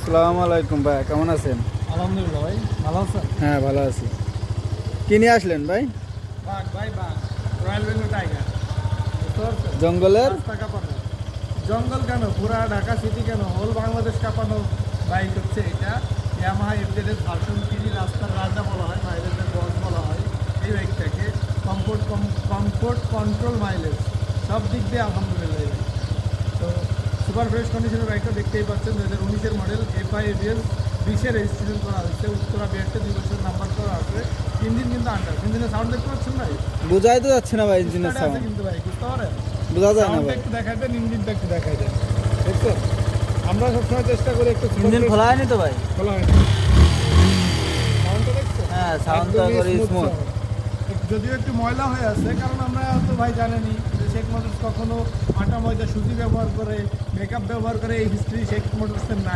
আসসালামু আলাইকুম ভাই, কেমন আছেন? আলহামদুলিল্লাহ ভাই, ভালো আছেন? হ্যাঁ ভালো আছি। কি নিয়ে আসলেন ভাই? বাঘ ভাই, বাঘ রয়্যাল বেঙ্গল টাইগার। বুঝতে পারছেন? জঙ্গলের? রাস্তা কাঁপানো জঙ্গল কেন, পুরা ঢাকা সিটি কেন, হোল বাংলাদেশ কাঁপানো বাইক হচ্ছে এটা। ইয়ামাহা এফজেড এর ভার্সন 3 রাস্তার রাজা বলা হয়, মাইলেজের বস বলা হয় এই বাইকটাকে। কমফোর্ট কন্ট্রোল মাইলেজ সব দিক দিয়ে আলহামদুলিল্লাহ এই বাইক। তো সুপার ফ্রেশ কন্ডিশনের বাইকটা দেখতেই পাচ্ছেন, 2019-এর মডেল, এফআই এবিএস 20-এ রেজিস্ট্রেশন করা হয়েছে, উত্তরা বিহারতে 2 বছর নাম্বার করা আছে। ইঞ্জিন কিন্তু আন্ডার, ইঞ্জিনের সাউন্ড দেখতে পাচ্ছেন ভাই? বোঝাই তো যাচ্ছে না ভাই ইঞ্জিনের Start আছে সাউন্ড। কিন্তু ভাই, বুঝতে পারেন? বোঝা যায় না সাউন্ডটা ভাই। একটু দেখাই দেন, ইঞ্জিনটা একটু দেখাই দেন, দেখছেন? আমরা সবসময় চেষ্টা করি একটু ইঞ্জিন খোলা হয়নি তো ভাই? খোলা হয়নি। সাউন্ডটা দেখছেন? হ্যাঁ, সাউন্ড তো একদমই করে smooth স্মুথ। sound। যদিও একটু ময়লা হয়ে আছে, কারণ আমরা তো ভাই জানেনি যে শেখ মোটরস কখনো আটা ময়দা সুজি ব্যবহার করে, মেকআপ ব্যবহার করে, এই হিস্ট্রি শেখ মোটরসের নাই।